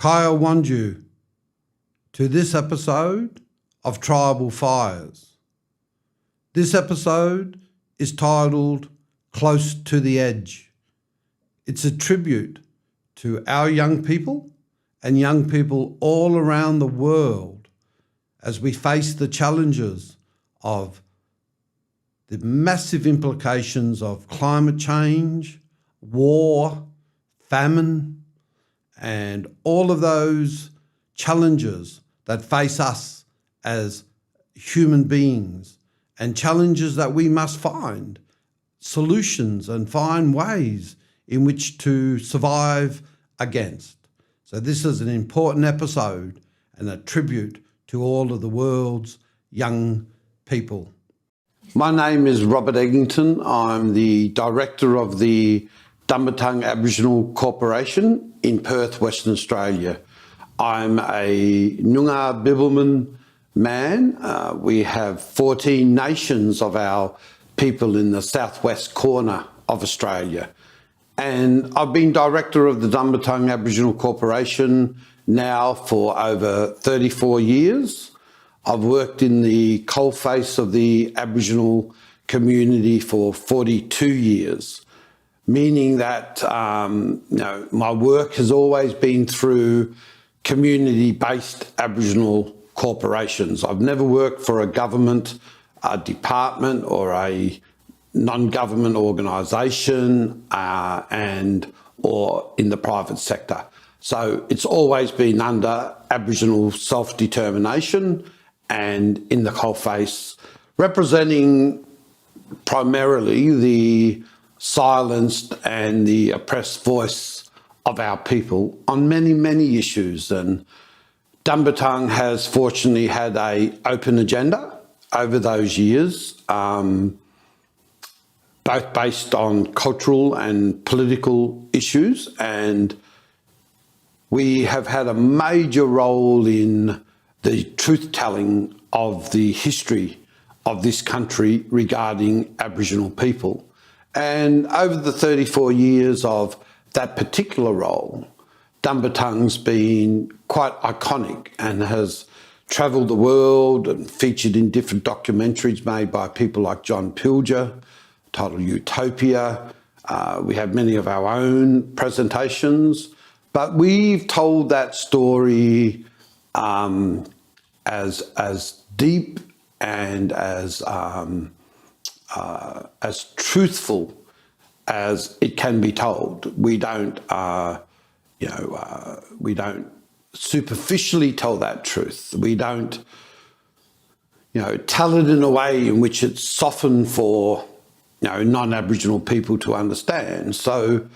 Kaya Wanju to this episode of Tribal Fires. This episode is titled Close to the Edge. It's a tribute to our young people and young people all around the world as we face the challenges of the massive implications of climate change, war, famine, and all of those challenges that face us as human beings, and challenges that we must find solutions and find ways in which to survive against. So this is an important episode and a tribute to all of the world's young people. My name is Robert Eggington. I'm the director of the Dumbartung Aboriginal Corporation in Perth, Western Australia. I'm a Noongar Bibbulmun man. We have 14 nations of our people in the southwest corner of Australia. And I've been director of the Dumbartung Aboriginal Corporation now for over 34 years. I've worked in the coalface of the Aboriginal community for 42 years, meaning that my work has always been through community-based Aboriginal corporations. I've never worked for a government department or a non-government organisation or in the private sector. So it's always been under Aboriginal self-determination and in the coalface, representing primarily the silenced and the oppressed voice of our people on many, many issues. And Dumbartung has fortunately had an open agenda over those years, both based on cultural and political issues. And we have had a major role in the truth-telling of the history of this country regarding Aboriginal people. And over the 34 years of that particular role, Dumbartung's been quite iconic and has travelled the world and featured in different documentaries made by people like John Pilger, titled Utopia. We have many of our own presentations, but we've told that story as deep and as truthful as it can be told. We don't, we don't superficially tell that truth. We don't, tell it in a way in which it's softened for, non-Aboriginal people to understand. So,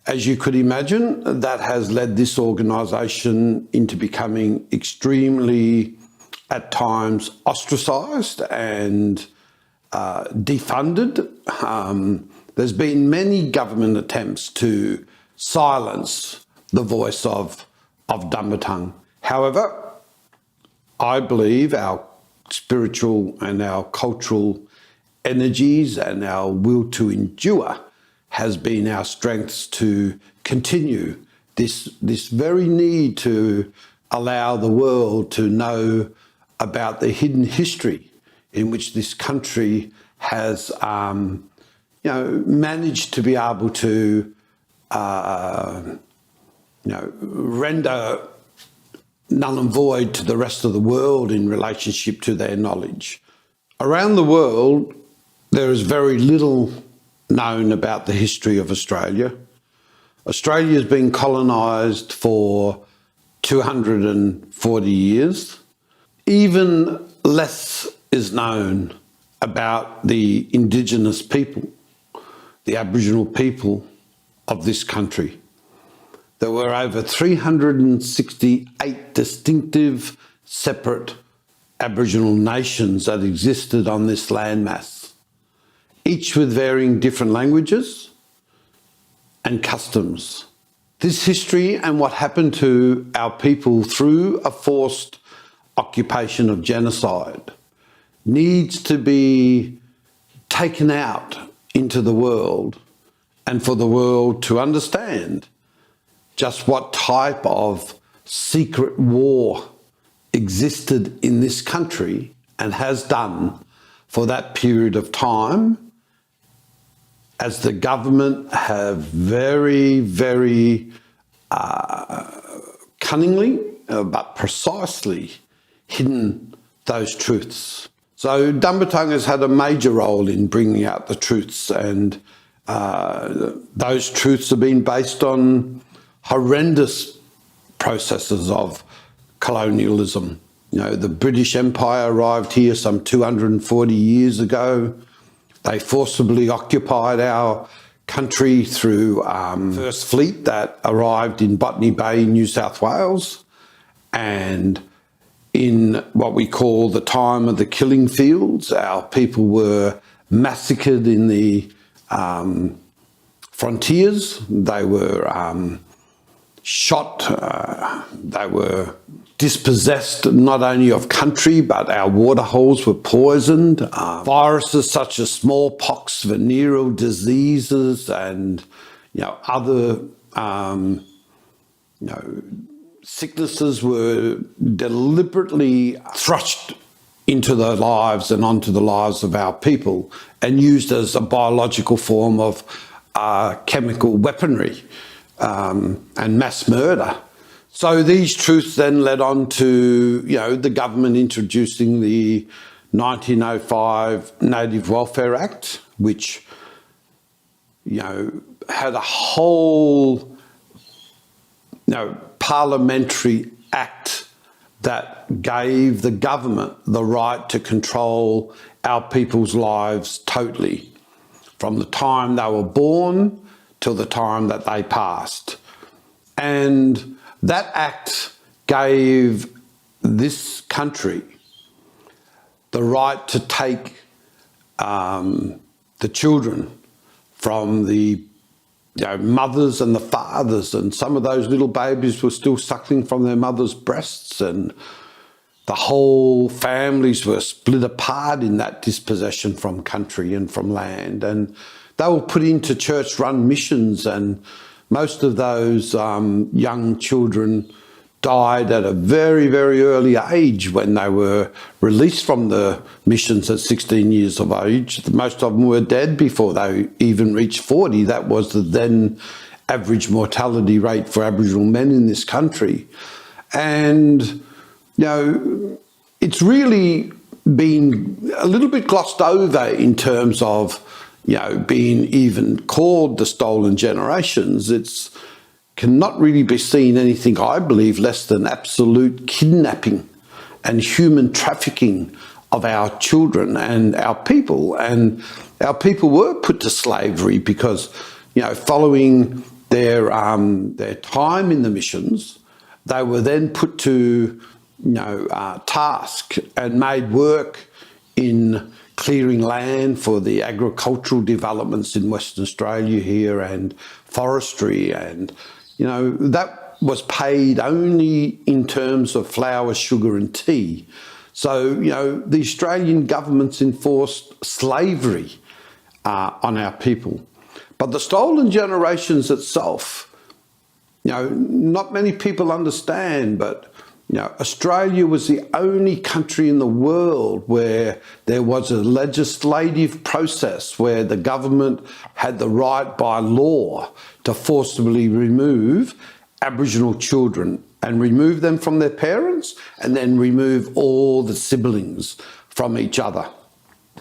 as you could imagine, that has led this organisation into becoming extremely, at times, ostracised and defunded. There's been many government attempts to silence the voice of Dumbartung. However, I believe our spiritual and our cultural energies and our will to endure has been our strengths to continue this very need to allow the world to know about the hidden history in which this country has managed to be able to render null and void to the rest of the world in relationship to their knowledge. Around the world, there is very little known about the history of Australia. Australia has been colonised for 240 years. Even less is known about the Indigenous people, the Aboriginal people of this country. There were over 368 distinctive, separate Aboriginal nations that existed on this landmass, each with varying different languages and customs. This history and what happened to our people through a forced occupation of genocide needs to be taken out into the world and for the world to understand just what type of secret war existed in this country and has done for that period of time, as the government have very, very cunningly but precisely hidden those truths. So Dumbartung has had a major role in bringing out the truths, and those truths have been based on horrendous processes of colonialism. You know, the British Empire arrived here some 240 years ago. They forcibly occupied our country through First Fleet that arrived in Botany Bay, New South Wales, and in what we call the time of the killing fields, our people were massacred in the frontiers. They were shot, they were dispossessed not only of country, but our water holes were poisoned. Viruses such as smallpox, venereal diseases, and other sicknesses were deliberately thrust into the lives and onto the lives of our people and used as a biological form of chemical weaponry and mass murder. So these truths then led on to, the government introducing the 1905 Native Welfare Act, which, had a whole, parliamentary act that gave the government the right to control our people's lives totally, from the time they were born till the time that they passed. And that act gave this country the right to take the children from the mothers and the fathers, and some of those little babies were still suckling from their mothers' breasts, and the whole families were split apart in that dispossession from country and from land, and they were put into church-run missions, and most of those young children died at a very, very early age when they were released from the missions at 16 years of age. Most of them were dead before they even reached 40. That was the then average mortality rate for Aboriginal men in this country. And, it's really been a little bit glossed over in terms of being even called the stolen generations. It's cannot really be seen anything, I believe, less than absolute kidnapping and human trafficking of our children and our people. And our people were put to slavery because, following their time in the missions, they were then put to, task and made work in clearing land for the agricultural developments in Western Australia here, and forestry, and that was paid only in terms of flour, sugar and tea. So the Australian governments enforced slavery on our people. But the stolen generations itself, not many people understand, but Australia was the only country in the world where there was a legislative process where the government had the right by law to forcibly remove Aboriginal children and remove them from their parents, and then remove all the siblings from each other.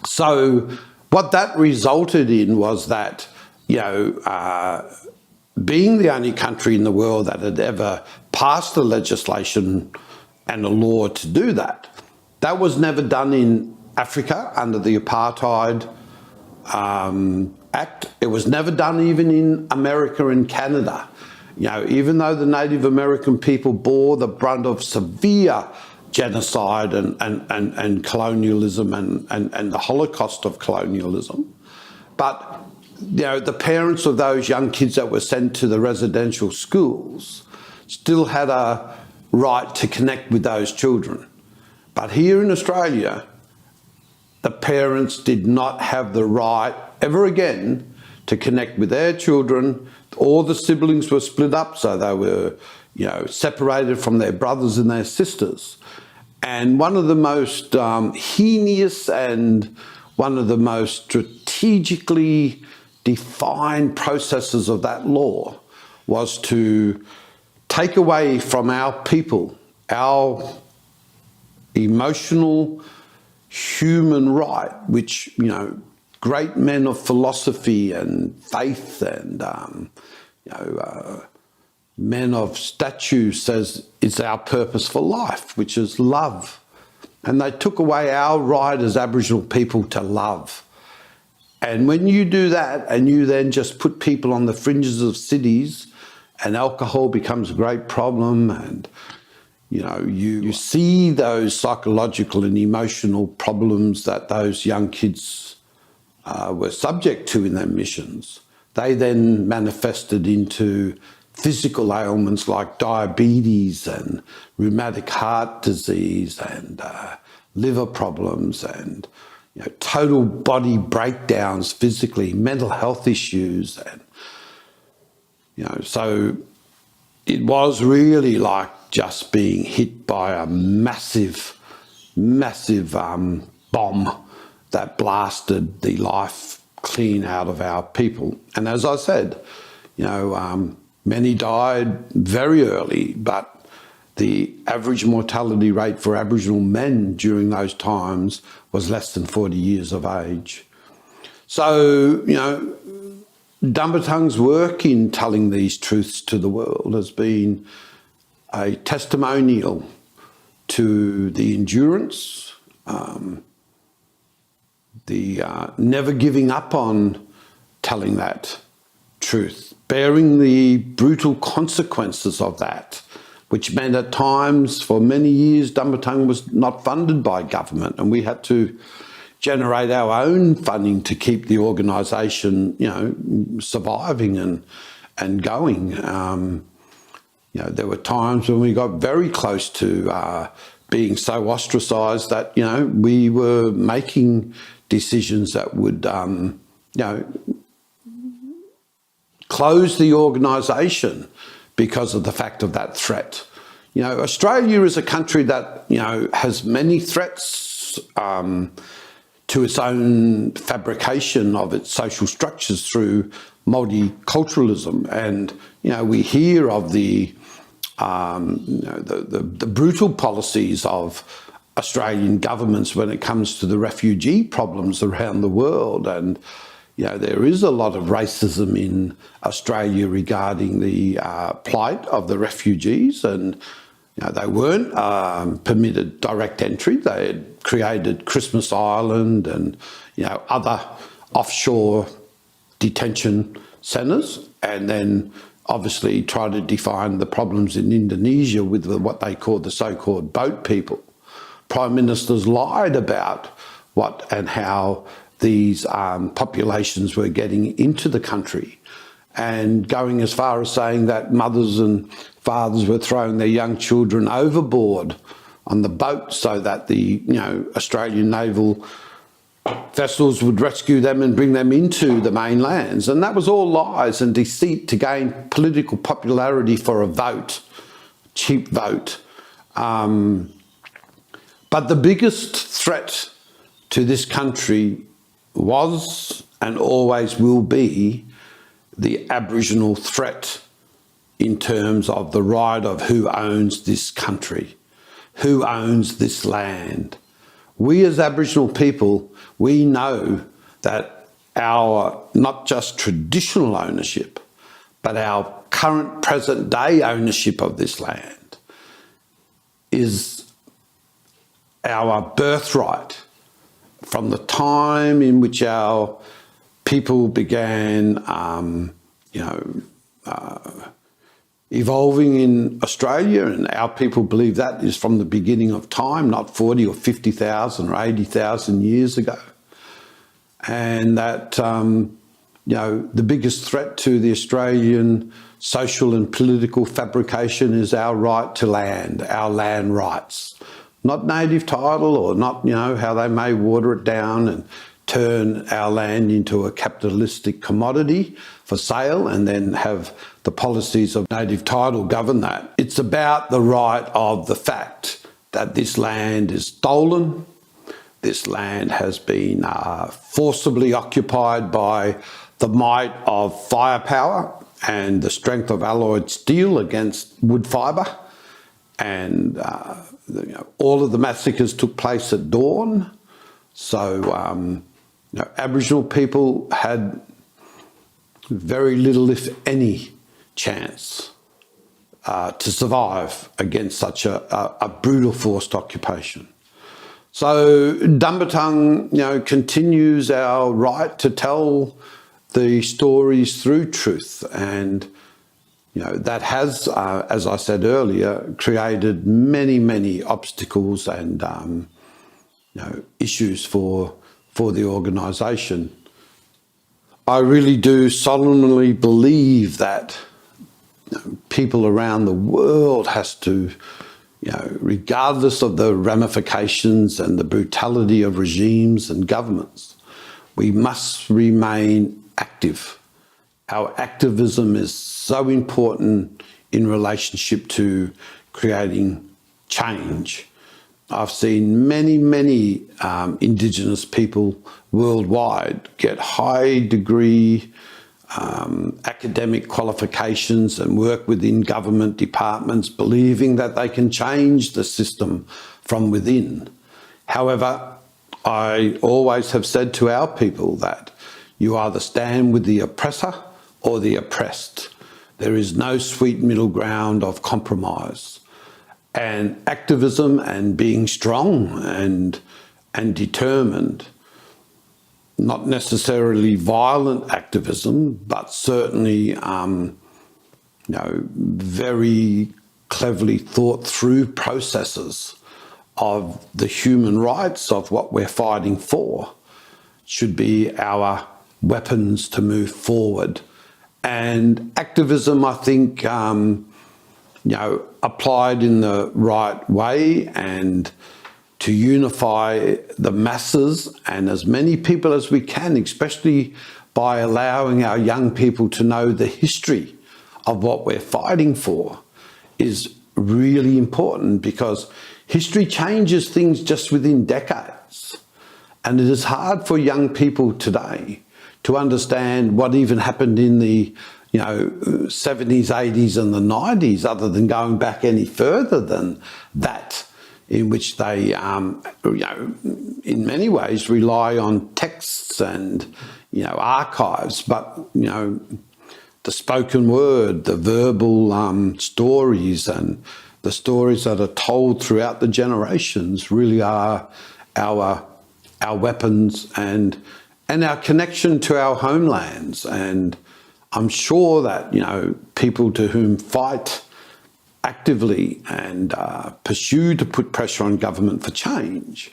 So what that resulted in was that, being the only country in the world that had ever passed a legislation and a law to do that, that was never done in Africa under the Apartheid Act. It was never done even in America and Canada. Even though the Native American people bore the brunt of severe genocide and colonialism and the Holocaust of colonialism, but the parents of those young kids that were sent to the residential schools still had a right to connect with those children. But here in Australia, the parents did not have the right ever again to connect with their children. All the siblings were split up, so they were, separated from their brothers and their sisters. And one of the most heinous and one of the most strategically defined processes of that law was to take away from our people our emotional human right, which, great men of philosophy and faith and, men of statue says it's our purpose for life, which is love. And they took away our right as Aboriginal people to love. And when you do that and you then just put people on the fringes of cities and alcohol becomes a great problem and, you see those psychological and emotional problems that those young kids were subject to in their missions, they then manifested into physical ailments like diabetes and rheumatic heart disease and liver problems and total body breakdowns physically, mental health issues. And, so it was really like just being hit by a massive, massive bomb that blasted the life clean out of our people. And as I said, many died very early, but the average mortality rate for Aboriginal men during those times was less than 40 years of age. So, Dumbartung's work in telling these truths to the world has been a testimonial to the endurance, the never giving up on telling that truth, bearing the brutal consequences of that, which meant at times for many years Dumbartung was not funded by government and we had to generate our own funding to keep the organisation, surviving and going. There were times when we got very close to being so ostracised that, we were making decisions that would, close the organisation because of the fact of that threat. Australia is a country that, has many threats to its own fabrication of its social structures through multiculturalism. And, we hear of the brutal policies of Australian governments when it comes to the refugee problems around the world. And, there is a lot of racism in Australia regarding the plight of the refugees, and they weren't permitted direct entry. They had created Christmas Island and other offshore detention centres, and then obviously tried to define the problems in Indonesia with what they called the so-called boat people. Prime ministers lied about what and how these populations were getting into the country, and going as far as saying that mothers and fathers were throwing their young children overboard on the boat so that the Australian naval vessels would rescue them and bring them into the mainlands. And that was all lies and deceit to gain political popularity for a vote, cheap vote. But the biggest threat to this country was and always will be the Aboriginal threat in terms of the right of who owns this country, who owns this land. We as Aboriginal people, we know that our not just traditional ownership, but our current present day ownership of this land is our birthright from the time in which our people began, evolving in Australia, and our people believe that is from the beginning of time, not 40 or 50,000 or 80,000 years ago. And that, the biggest threat to the Australian social and political fabrication is our right to land, our land rights. Not native title or not, how they may water it down and turn our land into a capitalistic commodity. for sale and then have the policies of native title govern that. It's about the right of the fact that this land is stolen. This land has been forcibly occupied by the might of firepower and the strength of alloyed steel against wood fibre. And all of the massacres took place at dawn. So Aboriginal people had very little, if any, chance to survive against such a brutal forced occupation. So Dumbartung, continues our right to tell the stories through truth, and that has, as I said earlier, created many, many obstacles and issues for the organisation. I really do solemnly believe that people around the world has to, regardless of the ramifications and the brutality of regimes and governments, we must remain active. Our activism is so important in relationship to creating change. I've seen many, many Indigenous people worldwide get high degree academic qualifications and work within government departments, believing that they can change the system from within. However, I always have said to our people that you either stand with the oppressor or the oppressed. There is no sweet middle ground of compromise. And activism and being strong and determined, not necessarily violent activism, but certainly very cleverly thought through processes of the human rights of what we're fighting for, should be our weapons to move forward. And activism, I think, applied in the right way and to unify the masses and as many people as we can, especially by allowing our young people to know the history of what we're fighting for, is really important, because history changes things just within decades. And it is hard for young people today to understand what even happened in the 70s, 80s and the 90s, other than going back any further than that, in which they, in many ways rely on texts and, archives, but, the spoken word, the verbal stories and the stories that are told throughout the generations really are our weapons and our connection to our homelands. And I'm sure that, people to whom fight actively and pursue to put pressure on government for change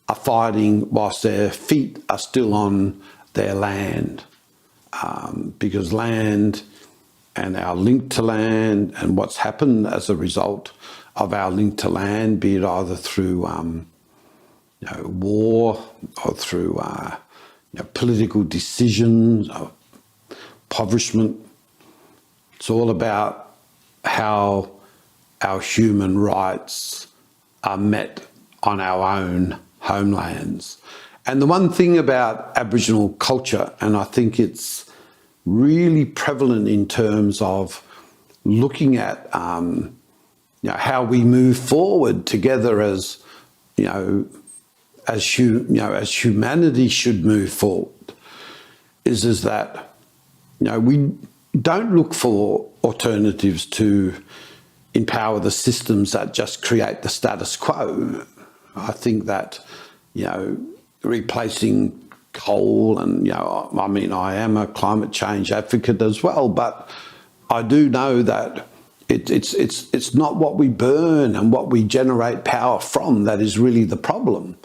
are fighting whilst their feet are still on their land. Because land and our link to land and what's happened as a result of our link to land, be it either through war or through political decisions, or impoverishment. It's all about how our human rights are met on our own homelands. And the one thing about Aboriginal culture, and I think it's really prevalent in terms of looking at how we move forward together as humanity should move forward, is that we don't look for alternatives to empower the systems that just create the status quo. I think that replacing coal and, I am a climate change advocate as well, but I do know that it's not what we burn and what we generate power from that is really the problem.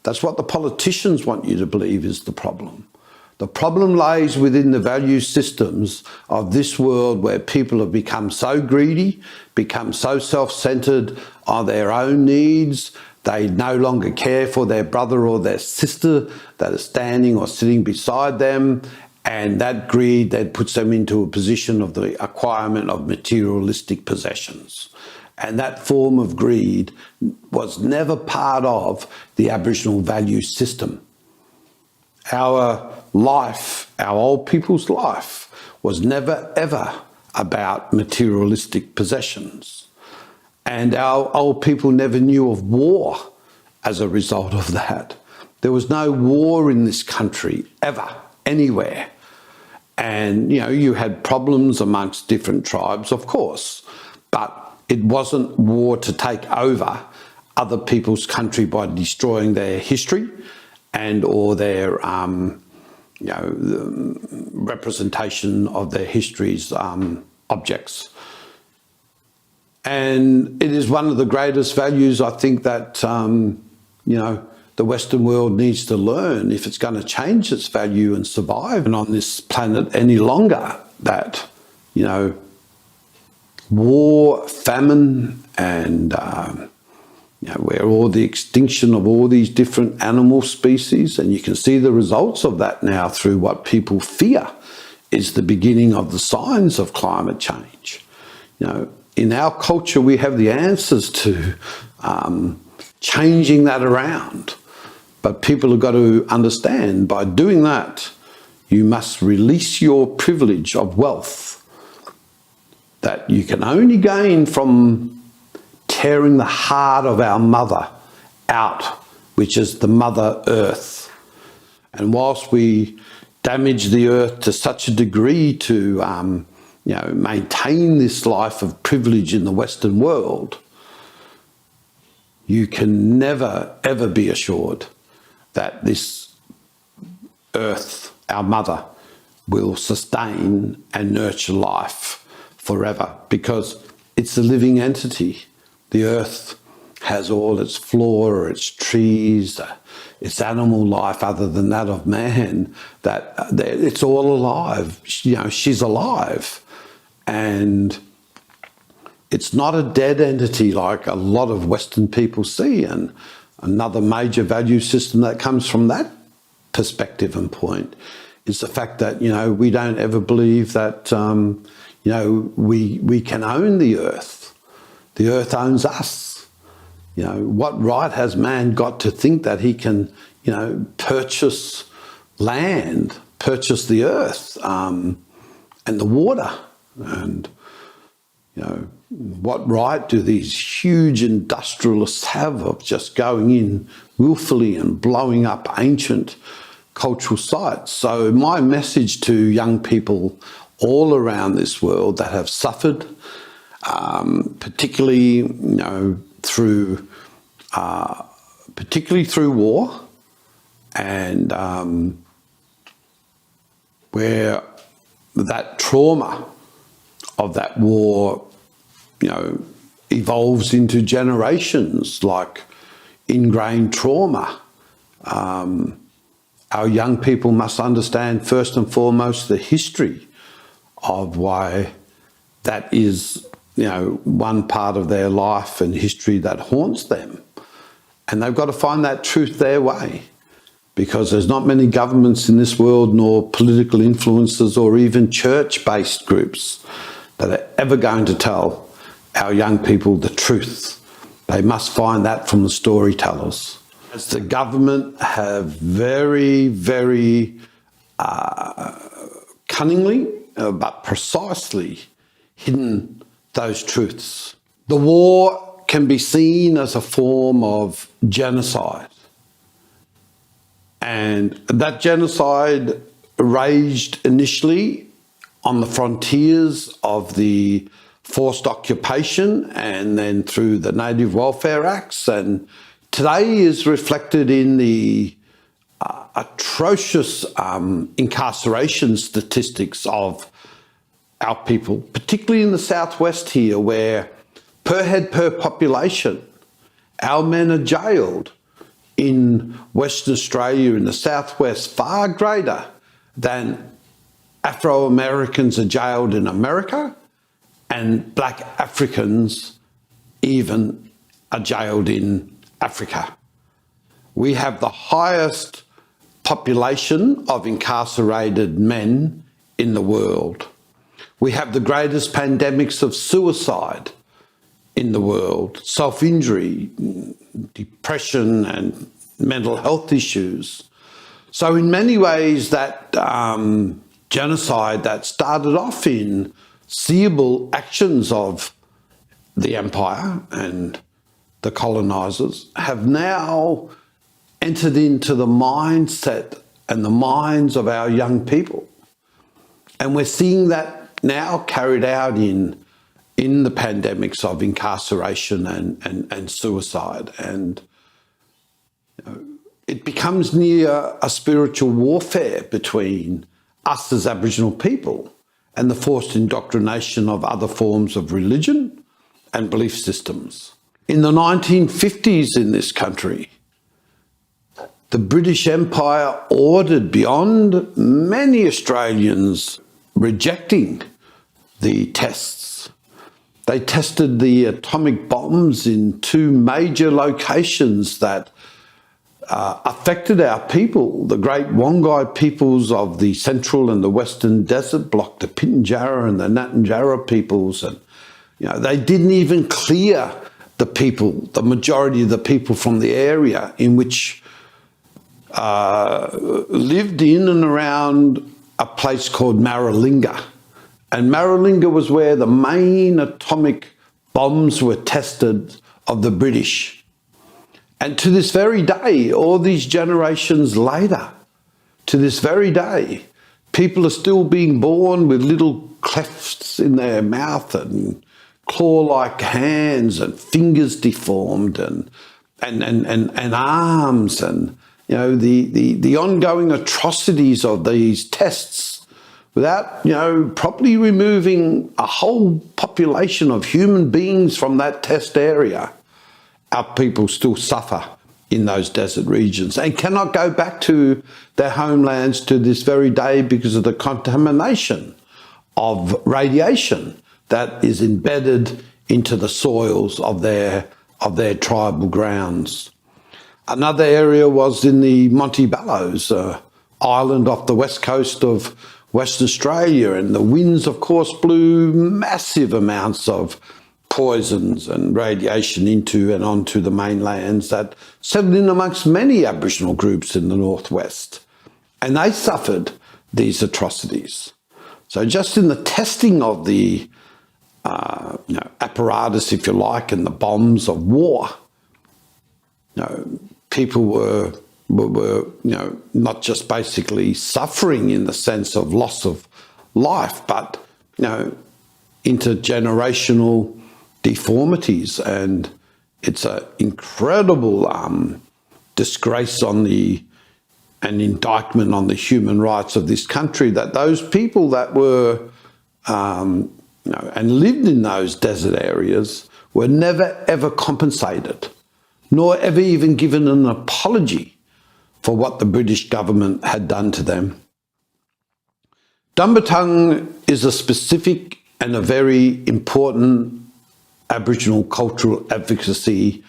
That's what the politicians want you to believe is the problem. The problem lies within the value systems of this world, where people have become so greedy, become so self-centered on their own needs. They no longer care for their brother or their sister that is standing or sitting beside them, And that greed that puts them into a position of the acquirement of materialistic possessions. And that form of greed was never part of the Aboriginal value system. Our life, our old people's life, was never ever about materialistic possessions. And our old people never knew of war as a result of that. There was no war in this country ever, anywhere. And, you know, you had problems amongst different tribes, of course, but it wasn't war to take over other people's country by destroying their history and or their, representation of their history's objects. And it is one of the greatest values, I think, that, the Western world needs to learn if it's going to change its value and survive on this planet any longer, that, war, famine, and, where all the extinction of all these different animal species, and you can see the results of that now through what people fear is the beginning of the signs of climate change. In our culture, we have the answers to changing that around. But people have got to understand, by doing that, you must release your privilege of wealth that you can only gain from tearing the heart of our mother out, which is the Mother Earth. And whilst we damage the earth to such a degree to maintain this life of privilege in the Western world, you can never, ever be assured that this earth, our mother, will sustain and nurture life forever, because it's a living entity. The earth has all its flora, its trees, its animal life other than that of man, that it's all alive. She's alive. And it's not a dead entity like a lot of Western people see. And another major value system that comes from that perspective and point is the fact that, we don't ever believe that, we can own the earth. The earth owns us. What right has man got to think that he can, purchase land, purchase the earth and the water? And, what right do these huge industrialists have of just going in willfully and blowing up ancient cultural sites? So my message to young people all around this world that have suffered, particularly through war, and where that trauma of that war evolves into generations, like ingrained trauma. Our young people must understand first and foremost the history of why that is, one part of their life and history that haunts them. And they've got to find that truth their way, because there's not many governments in this world, nor political influences, or even church-based groups that are ever going to tell our young people the truth. They must find that from the storytellers. As the government have very, very cunningly, but precisely hidden those truths. The war can be seen as a form of genocide. And that genocide raged initially on the frontiers of the forced occupation and then through the Native Welfare Acts, and today is reflected in the atrocious incarceration statistics of our people, particularly in the southwest here, where per head per population, our men are jailed in Western Australia, in the southwest, far greater than Afro-Americans are jailed in America, and black Africans even are jailed in Africa. We have the highest population of incarcerated men in the world. We have the greatest pandemics of suicide in the world, self-injury, depression and mental health issues. So in many ways that genocide that started off in seeable actions of the empire and the colonisers have now entered into the mindset and the minds of our young people. And we're seeing that now carried out in the pandemics of incarceration and suicide. And it becomes near a spiritual warfare between us as Aboriginal people and the forced indoctrination of other forms of religion and belief systems. In the 1950s in this country, the British Empire ordered, beyond many Australians rejecting the tests, they tested the atomic bombs in two major locations that affected our people, the great Wongai peoples of the central and the western desert block, the Pitjantjatjara and the Ngarrindjatjara peoples. And they didn't even clear the people, the majority of the people from the area in which lived in and around a place called Maralinga. And Maralinga was where the main atomic bombs were tested of the British. And to this very day, all these generations later, to this very day, people are still being born with little clefts in their mouth and claw-like hands and fingers deformed and arms, and the ongoing atrocities of these tests without properly removing a whole population of human beings from that test area. Our people still suffer in those desert regions and cannot go back to their homelands to this very day because of the contamination of radiation that is embedded into the soils of their tribal grounds. Another area was in the Montebello's island off the west coast of Western Australia, and the winds, of course, blew massive amounts of poisons and radiation into and onto the mainlands that settled in amongst many Aboriginal groups in the northwest, and they suffered these atrocities. So just in the testing of the apparatus, if you like, and the bombs of war, people were not just basically suffering in the sense of loss of life, but intergenerational deformities, and it's an incredible disgrace on an indictment on the human rights of this country that those people that were and lived in those desert areas were never ever compensated, nor ever even given an apology for what the British government had done to them. Dumbartung is a specific and a very important Aboriginal cultural advocacy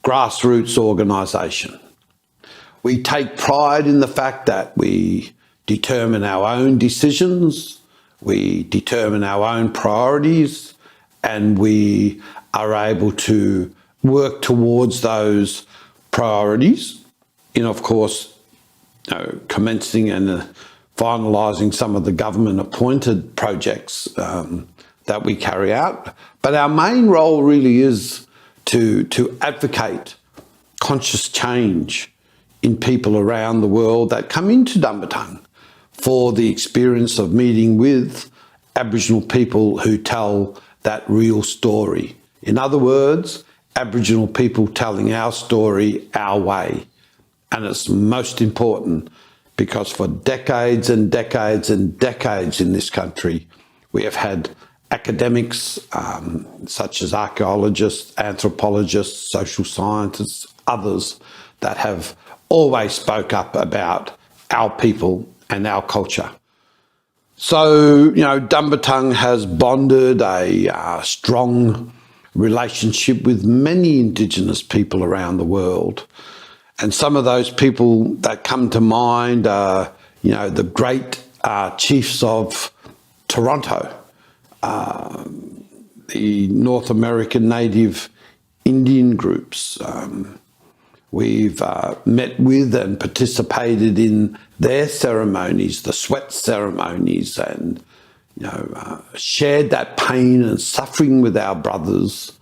grassroots organisation. We take pride in the fact that we determine our own decisions, we determine our own priorities, and we are able to work towards those priorities in, of course, commencing and finalising some of the government-appointed projects that we carry out. But our main role really is to advocate conscious change in people around the world that come into Dumbartung for the experience of meeting with Aboriginal people who tell that real story. In other words, Aboriginal people telling our story our way. And it's most important because for decades and decades and decades in this country, we have had academics such as archaeologists, anthropologists, social scientists, others that have always spoke up about our people and our culture. So, Dumbartung has bonded a strong relationship with many Indigenous people around the world. And some of those people that come to mind are, the great chiefs of Toronto, the North American Native Indian groups. We've met with and participated in their ceremonies, the sweat ceremonies, and shared that pain and suffering with our brothers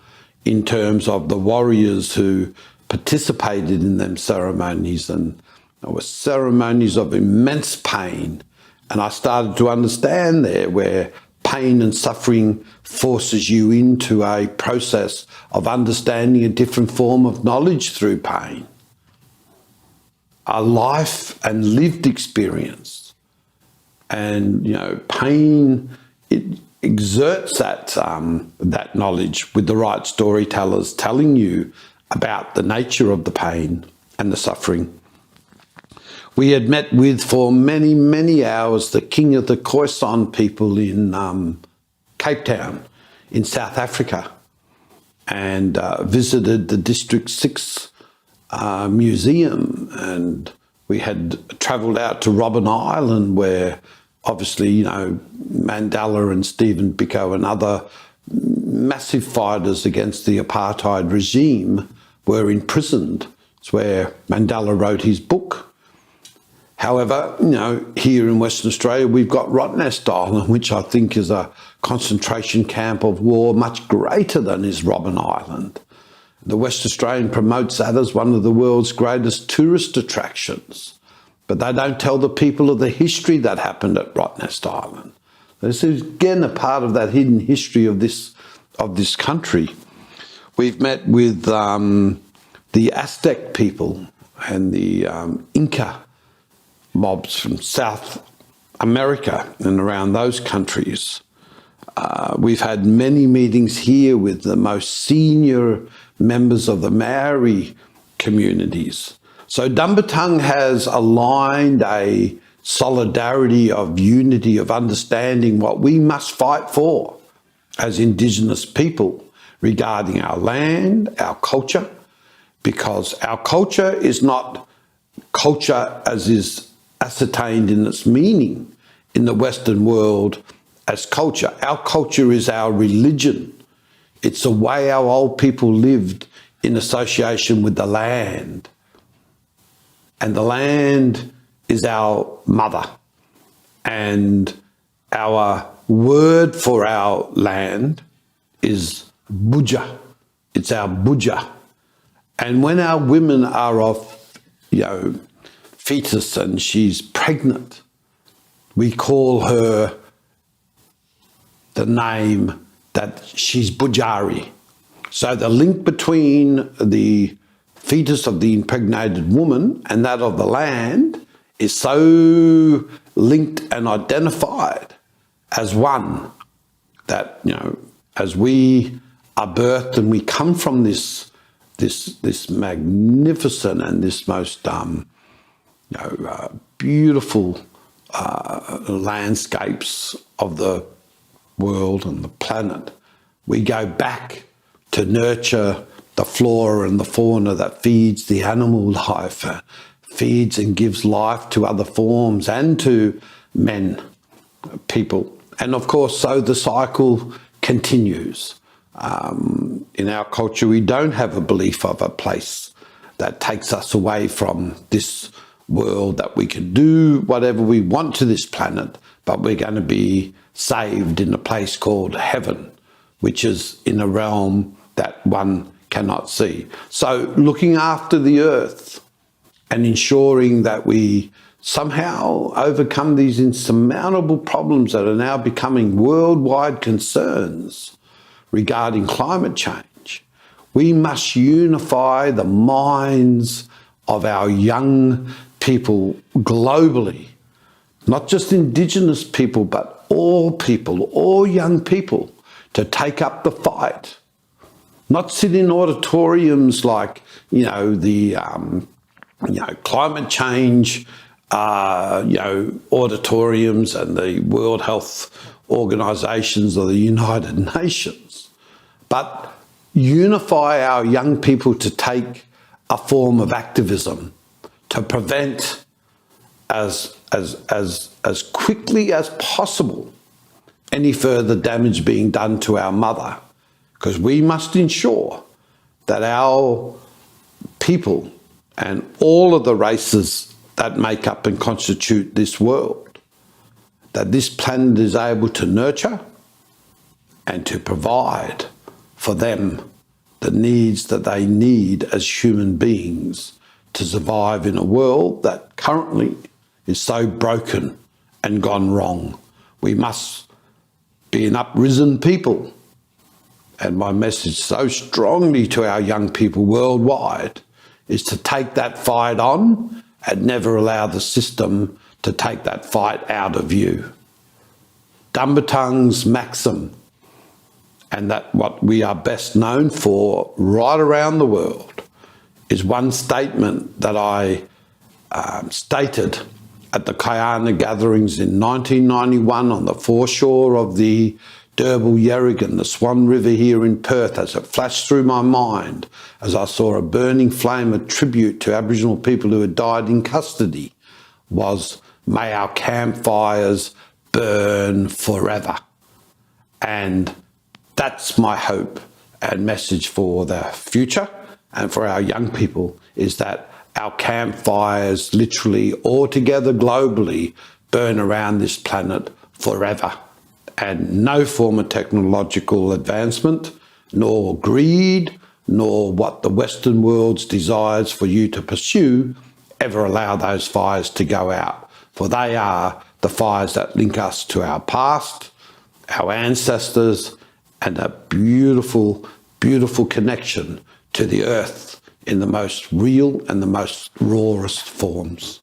in terms of the warriors who participated in them ceremonies. And there were ceremonies of immense pain. And I started to understand there where pain and suffering forces you into a process of understanding a different form of knowledge through pain. A life and lived experience. And, pain, it exerts that knowledge with the right storytellers telling you about the nature of the pain and the suffering. We had met with, for many, many hours, the king of the Khoisan people in Cape Town in South Africa, and visited the District 6 museum. And we had travelled out to Robben Island, where obviously, Mandela and Stephen Biko and other massive fighters against the apartheid regime were imprisoned. It's where Mandela wrote his book. However, here in Western Australia, we've got Rottnest Island, which I think is a concentration camp of war much greater than is Robben Island. The West Australian promotes that as one of the world's greatest tourist attractions. But they don't tell the people of the history that happened at Rottnest Island. This is, again, a part of that hidden history of this country. We've met with the Aztec people and the Inca mobs from South America and around those countries. We've had many meetings here with the most senior members of the Maori communities. So Dumbartung has aligned a solidarity of unity, of understanding what we must fight for as Indigenous people regarding our land, our culture, because our culture is not culture as is ascertained in its meaning in the Western world as culture. Our culture is our religion. It's the way our old people lived in association with the land. And the land is our mother. And our word for our land is buja. It's our buja. And when our women are of, fetus and she's pregnant, we call her the name that she's Bujari. So the link between the fetus of the impregnated woman and that of the land is so linked and identified as one that, as we are birthed and we come from this magnificent and this most beautiful landscapes of the world and the planet, we go back to nurture the flora and the fauna that feeds the animal life, feeds and gives life to other forms and to men, people. And of course, so the cycle continues. In our culture, we don't have a belief of a place that takes us away from this world, that we can do whatever we want to this planet, but we're going to be saved in a place called heaven, which is in a realm that one cannot see. So looking after the earth and ensuring that we somehow overcome these insurmountable problems that are now becoming worldwide concerns regarding climate change, we must unify the minds of our young people globally, not just Indigenous people, but all young people, to take up the fight. Not sit in auditoriums like, the climate change, auditoriums and the World Health Organizations or the United Nations, but unify our young people to take a form of activism to prevent as quickly as possible any further damage being done to our mother, because we must ensure that our people and all of the races that make up and constitute this world, that this planet is able to nurture and to provide for them the needs that they need as human beings to survive in a world that currently is so broken and gone wrong. We must be an uprisen people. And my message so strongly to our young people worldwide is to take that fight on and never allow the system to take that fight out of you. Dumbartung's maxim, and that what we are best known for right around the world, is one statement that I stated at the Kayana gatherings in 1991 on the foreshore of the Derbil Yerrigan, the Swan River here in Perth, as it flashed through my mind as I saw a burning flame, a tribute to Aboriginal people who had died in custody, was, "May our campfires burn forever." And that's my hope and message for the future and for our young people, is that our campfires literally altogether globally burn around this planet forever. And no form of technological advancement, nor greed, nor what the Western world's desires for you to pursue ever allow those fires to go out. For they are the fires that link us to our past, our ancestors, and a beautiful, beautiful connection to the earth in the most real and the most rawest forms.